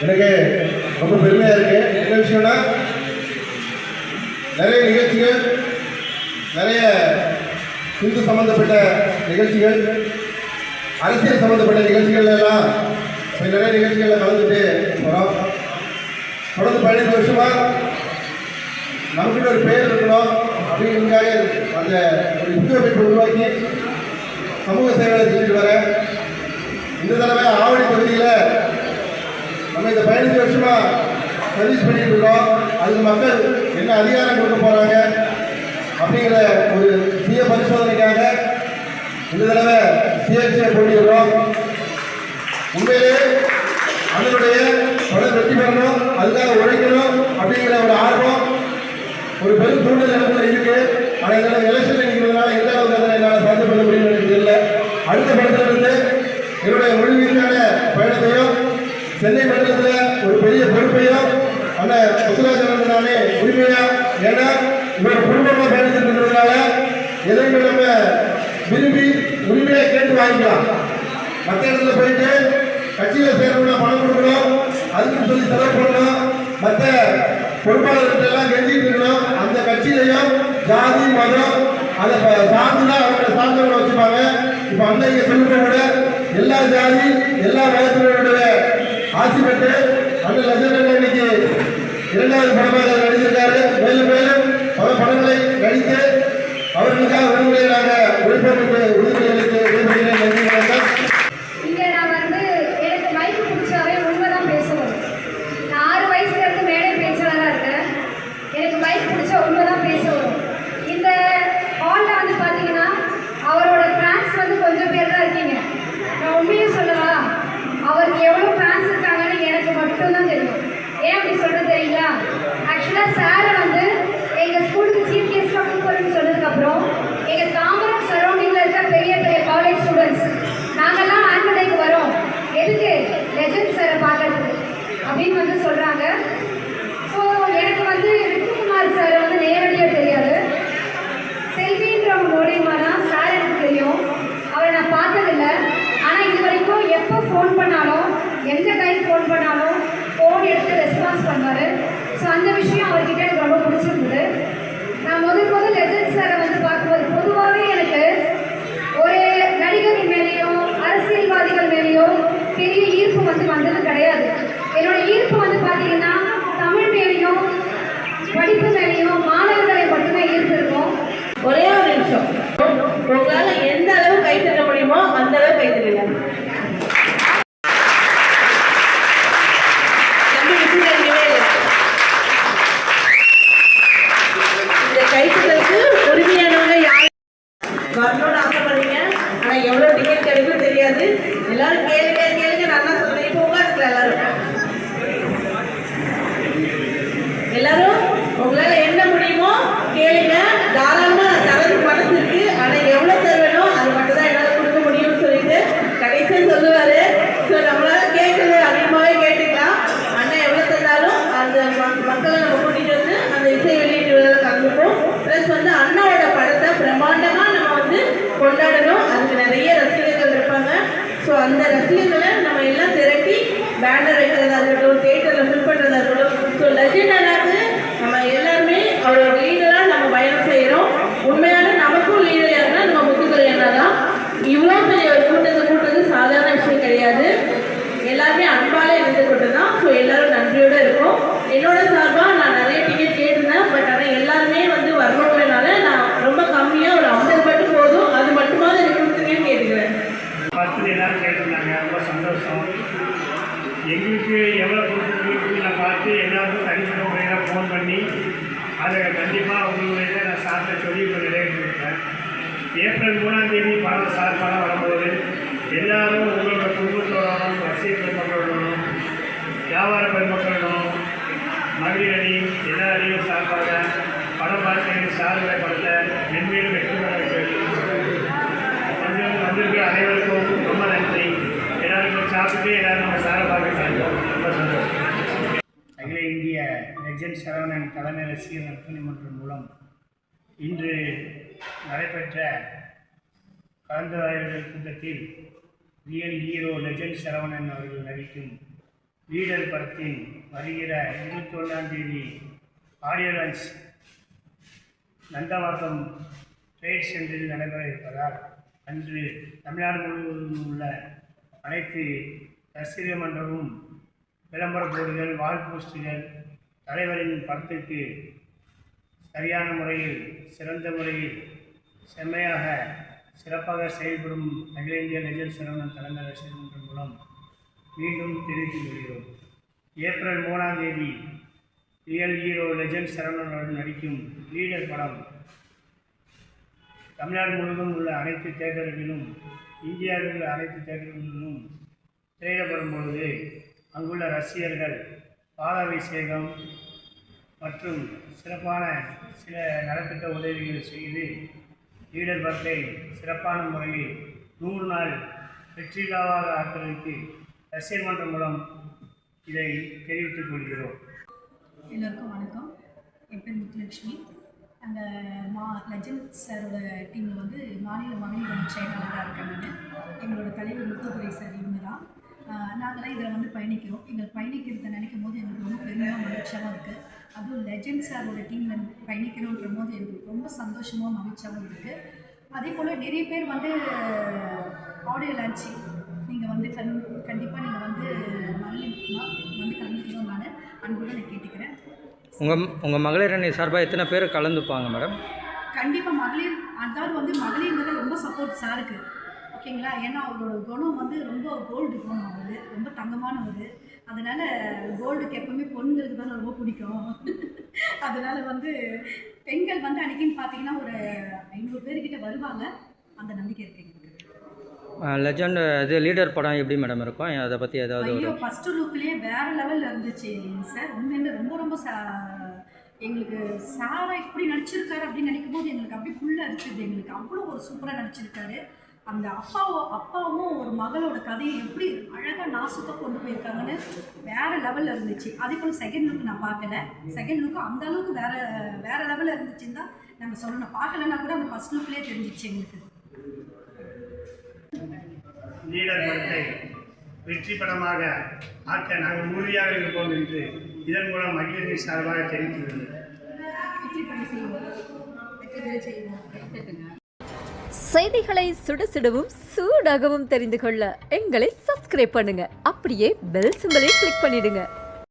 எனக்கு ரொம்ப பெருமையா இருக்கு. என்ன விஷயம்னா நிறைய நிகழ்ச்சிகள், நிறைய இந்து சம்பந்தப்பட்ட நிகழ்ச்சிகள், அரசியல் சம்பந்தப்பட்ட நிகழ்ச்சிகள் எல்லாம் நிறைய நிகழ்ச்சிகளில் கலந்துட்டு வரோம். தொடர்ந்து 15 வருஷமா நமக்கு ஒரு பெயர் இருக்கணும் அப்படிங்கிறதுக்காக அந்த ஒரு உத்தியோகத்தை உருவாக்கி சமூக சேவை செஞ்சுட்டு வரேன். இந்த தடவை ஆவடி பகுதியில் நம்ம இந்த 15 வருஷமா சர்வீஸ் பண்ணிட்டு இருக்கோம். அதுக்கு மக்கள் என்ன அதிகாரம் கொடுக்க போறாங்க அப்படிங்கிற ஒரு சுய பரிசோதனைக்காக இந்த தடவை சிஎஸ்சியை போட்டிடுறோம். உண்மையிலே அதனுடைய தொடர் வெற்றி பெறணும், அதுக்காக உழைக்கணும் அப்படிங்கிற ஒரு ஆர்வம், ஒரு பெரும் தூண்டல் எனக்குள்ள இருக்கு. ஆனால் இந்த எலெக்ஷன் நிற்கிறதுனால எந்த அளவுக்கு அதை என்னால் சாத்தியம் பண்ண முடியும்னு எனக்கு தெரியல. அடுத்த படத்திலிருந்து என்னுடைய மொழிவீச்சான பயணத்தையும் சென்னை மண்டலத்தில் ஒரு பெரிய பொறுப்பையும் அண்ணன் முத்துராஜன் நானே உரிமையா, ஏன்னா இவர் குடும்பமாக பயணிச்சுட்டு இருக்கிறதுனால எதையுமே நம்ம விரும்பி உரிமையை கேட்டு வாங்கிக்கலாம். மற்ற இடத்துல போயிட்டு கட்சியில் சேரணும்னா பணம் கொடுக்கணும், அதுக்குன்னு சொல்லி செலவு பண்ணணும், மற்ற பொறுப்பாளர்கள் எல்லாம் கெஞ்சிட்டு இருக்கணும். அந்த கட்சியிலையும் ஜாதி மதம் அதை சார்ந்துதான் அவங்களை சார்ந்தவங்களை வச்சுப்பாங்க. இப்போ அன்னைக்கு சொல்லுற விட எல்லா ஜாதி எல்லா மதத்தினருடைய ஆசி பெற்று அந்த லட்சம் இன்னைக்கு 2வது படமாக நடிச்சிருக்காரு. மேலும் மேலும் பல படங்களை நடித்து அவர்களுக்காக உரிமையை நாங்கள் உழைப்பதற்கு உறுதிமொழிகளுக்கு விரும்புகிறேன். நன்றி, வணக்கம். இங்கே நான் எனக்கு மைக்கு பிடிச்சாவே உண்மைதான் பேசுவேன். நான் 6 வயசுல இருந்து மேடை பேச்சாளராக இருக்கேன். எனக்கு மைக் பிடிச்சா உண்மைதான் பேசுவேன். இந்த ஹாலில் பார்த்தீங்கன்னா அவரோட ஃபேன்ஸ் கொஞ்சம் பேர் தான் இருக்கீங்க. நான் உண்மையை சொல்லலாம், அவருக்கு எவ்வளோ ஃபேன்ஸ் இருக்காங்கன்னு எனக்கு மட்டும்தான் தெரியும். ஏன் அப்படி சொல்கிறது தெரியுங்களா? ஆக்சுவலாக சாரை எங்கள் ஸ்கூலுக்கு சீஃப் கெஸ்ட்டாக கூப்பிடுன்னு சொன்னதுக்கப்புறம் எங்கள் தாம்பரம் சரௌண்டிங்கில் இருக்க பெரிய பெரிய காலேஜ் ஸ்டூடெண்ட்ஸ் நாங்கள்லாம் ஆனுவல் டேக்கு வரோம், எதுக்கு லெஜண்ட் சாரை பார்க்கறதுக்கு அப்படின்னு சொல்கிறாங்க. ஸோ எனக்கு விஷ்ணுகுமார் சாரை நேரடியாக தெரியாது, செல்வின்றவங்க மூலியமா தான் சார் எனக்கு தெரியும். அவரை நான் பார்த்ததில்லை. ஆனால் இது வரைக்கும் எப்போ ஃபோன் பண்ணாலும், எந்த டைம் ஃபோன் பண்ணாலும் ஃபோன் எடுத்து ரெஸ்பான்ஸ் பண்ணுவார். ஸோ அந்த விஷயம் அவர்கிட்ட எனக்கு ரொம்ப பிடிச்சிருந்தது. நான் முதல் லெஜண்ட் சாரை பார்க்கும்போது பொதுவாகவே எனக்கு ஒரு நடிகர்கள் மேலேயும் அரசியல்வாதிகள் மேலேயும் பெரிய ஈர்ப்பு வந்தது கிடையாது. என்னோட ஈர்ப்பு பார்த்தீங்கன்னா தமிழ் மேலேயும் படிப்பு மேலேயும் மாணவர்களை மட்டுமே ஈர்ப்பு இருக்கும். ஒரே ஒரு நிமிஷம், உங்களால் எந்த அளவு கை தட்ட முடியுமோ அந்த அளவு கை தட்டுங்க. இந்த கைத்தலுக்கு உரிமையானவங்க யார் வரணும்னு ஆசைப்படுறீங்க. ஆனால் எவ்வளோ டிக்கெட் கிடைக்கும் தெரியாது. எல்லாரும் கேளுங்க நல்லா சொல்றேன். இப்போ உட்காந்துக்கல எல்லாரும் உங்களால் என்ன முடியுமோ கேளுங்க. தாராளமாக தரது பணம் இருக்கு, ஆனால் எவ்வளோ தருவேணும் அது மட்டும் தான் என்னால் கொடுக்க முடியும்னு சொல்லிட்டு கடைசியாக சொல்லுவார். ஸோ நம்மளால கேட்குறது அதிகமாகவே கேட்டுக்கலாம். அண்ணன் எவ்வளோ தந்தாலும் அந்த மக்களை நம்ம கூட்டிகிட்டு அந்த இசை வெளியீட்டு விழாவில் கலந்துப்போம். ப்ளஸ் அண்ணாவோட படத்தை பிரம்மாண்டமாக நம்ம கொண்டாடணும். அதுக்கு நிறைய ரசிகர்கள் இருப்பாங்க. ஸோ அந்த ரசிகர்களை நம்ம எல்லாம் திரட்டி பேனர் வைக்கிறதா இருக்கட்டும், தியேட்டரில் ஃபில் பண்ணுறதா இருக்கட்டும். ஸோ லெஜண்ட் அண்ணாக்கு நம்ம எல்லாருமே அவரோட லீடராக நம்ம பயணம் செய்கிறோம். உண்மையான நமக்கும் லீடர் யாருன்னா நம்ம முத்துக்கலை அண்ணா தான். இவ்வளோ பெரிய ஒரு கூட்டது சாதாரண விஷயம் கிடையாது. எல்லாருமே அன்பாலே இருந்து கொண்டு தான். ஸோ எல்லாரும் நன்றியோடு இருக்கும். என்னோட சார்பாக நான் நிறைய டிக்கெட் கேட்டிருந்தேன். பட் ஆனால் எல்லாருமே வரணுன்றனால நான் ரொம்ப கம்மியாக ஒரு 50 மட்டும் போதும், அது மட்டுமாவது எனக்கு கொடுத்துருங்கன்னு கேட்டுக்கிறேன். பார்த்து எல்லாரும் கேட்டிருந்தாங்க, ரொம்ப சந்தோஷம். எங்களுக்கு எவ்வளோ கொடுத்துருக்கு நான் பார்த்து எல்லாருக்கும் தனிப்பட்ட முறையில் ஃபோன் பண்ணி அதை கண்டிப்பாக உங்களுடைய நான் சார்ட்ட சொல்லி இப்போ நிறைவேற்றிருக்கேன். ஏப்ரல் 3ஆம் தேதி படம் சார் படம் வரும்போது எல்லாரும் உங்களோட குடும்பத்தோடனும், ரசிகர் பெருமக்களோடனும், வியாபார பெருமக்களோடனும், மகளிரணி எல்லாரையும் சார்பாக படம் பார்த்து சார்களை படத்தை மென்மேலும் வெற்றி பெற வந்திருக்கிற அனைவருக்கும் ரொம்ப நன்றி. எல்லாருக்கும் சாப்பிட்டு எல்லாரும் நம்ம சாரை பார்க்க சேர்ந்தோம். ரொம்ப சந்தோஷம். அகில இந்திய லெஜண்ட் சரவணன் தலைமை ரசிகர் நற்பணி மன்றம் மூலம் இன்று நடைபெற்ற கலந்துரையாடல் கூட்டத்தில் ரியல் ஹீரோ லெஜண்ட் சரவணன் அவர்கள் நடிக்கும் லீடர் படத்தின் வருகிற 21ஆம் தேதி ஆடியோ லான்ச் நந்தவாக்கம் ட்ரேட் சென்டரில் நடைபெற இருப்பதால் அன்று தமிழ்நாடு முழுவதும் உள்ள அனைத்து ரசிகர் மன்றமும் விளம்பர போர்டுகள் வால் போஸ்டுகள் தலைவரின் படத்திற்கு சரியான முறையில் சிறந்த முறையில் செம்மையாக சிறப்பாக செயல்படும் அகில இந்திய லெஜண்ட் சரவணன் தலைமை ரசிகர் மன்றம் மூலம் மீண்டும் தெரிவித்துக் கொள்கிறோம். ஏப்ரல் 3ஆம் தேதி ரியல் ஹீரோ லெஜண்ட் சரவணன் நடிக்கும் லீடர் படம் தமிழ்நாடு முழுவதும் உள்ள அனைத்து தியேட்டர்களிலும் இந்தியாவில் உள்ள அனைத்து தியேட்டர்களிலும் திரையிடப்படும் பொழுது அங்குள்ள ரசிகர்கள் பாலாபிஷேகம் மற்றும் சிறப்பான சில நலத்திட்ட உதவிகள் செய்து லீடர் படத்தை சிறப்பான முறையில் 100 நாள் வெற்றி விழாவாக ஆக்குவதற்கு ரசிகர் மன்றம் மூலம் இதை தெரிவித்துக் கொள்கிறோம். எல்லோருக்கும் வணக்கம். என் பேர் முத்துலட்சுமி. அந்த லெஜண்ட் சாரோட டீமில் வந்து மாநில மகளிர் செயலாளராக இருக்கேன் நான். எங்களோட தலைவர் முத்துதுரை சார் இவங்க தான். நாங்களாம் இதில் வந்து பயணிக்கிறோம். எங்கள் பயணிக்கிறத நினைக்கும் போது எங்களுக்கு ரொம்ப பெருமையாக மகிழ்ச்சியாகவும் இருக்குது. அதுவும் லெஜண்ட் சாரோட டீமில் பயணிக்கிறோன்ற போது எங்களுக்கு ரொம்ப சந்தோஷமாகவும் மகிழ்ச்சியாகவும் இருக்குது. அதே போல் நிறைய பேர் வந்து ஆடியோ லான்ச்சு நீங்கள் வந்து கண்டிப்பாக நீங்கள் வந்து வந்து கலந்துக்கணும் நான் அன்புடன் நான் கேட்டுக்கிறேன். உங்கள் மகளிர் அணி சார்பாக எத்தனை பேர் கலந்துப்பாங்க மேடம்? கண்டிப்பாக மகளிர், அதாவது வந்து மகளிர்ங்கிறது ரொம்ப சப்போர்ட் சாருக்கு, ஓகேங்களா? ஏன்னா அவரோட குணம் வந்து ரொம்ப கோல்டு குணம், அவரு ரொம்ப தங்கமானவர். அதனால் கோல்டுக்கு எப்பவுமே பொண்ணுங்களுக்கு தான் ரொம்ப பிடிக்கும். அதனால் வந்து பெண்கள் வந்து அன்றைக்கின்னு பார்த்தீங்கன்னா ஒரு 500 பேர்கிட்ட வருவாங்க. அந்த நம்பிக்கை இருக்கு எங்களுக்கு. லெஜண்ட் இது லீடர் படம் எப்படி மேடம் இருக்கும்? அதை பற்றி ஏதாவது ஐயோ, ஃபஸ்ட்டு லுக்லேயே வேறு லெவலில் இருந்துச்சு சார். உண்மையிலே ரொம்ப ரொம்ப எங்களுக்கு சாரா இப்படி நடிச்சிருக்காரு அப்படின்னு நினைக்கும் போது எங்களுக்கு அப்படியே ஃபுல்லாக அடிச்சிது. எங்களுக்கு அவ்வளோ ஒரு சூப்பராக நடிச்சிருக்காரு. அந்த அப்பாவும் ஒரு மகளோட கதையை எப்படி அழகாக நாசுக்காக கொண்டு போயிருக்காங்கன்னு வேறு லெவலில் இருந்துச்சு. அதே போல் செகண்ட் லுக் நான் பார்க்கல. செகண்ட் லுக்கு அந்த அளவுக்கு வேறு லெவலில் இருந்துச்சுன்னு தான் நாங்கள் சொல்லணும். பார்க்கலன்னா கூட அந்த ஃபஸ்ட் லுக்லேயே தெரிஞ்சிச்சு எங்களுக்கு. லீடர் படத்தை வெற்றி படமாக ஆக்க நாங்கள் உறுதியாக இருப்போம் என்று இதன் மூலம் அகில இந்திய சார்பாக தெரிவித்துள்ளது. செய்திகளை சுடவும் சூடாகவும் தெரிந்து கொள்ள எங்களை சப்ஸ்கிரைப் பண்ணுங்க. அப்படியே பெல் சிம்பலை கிளிக் பண்ணிடுங்க.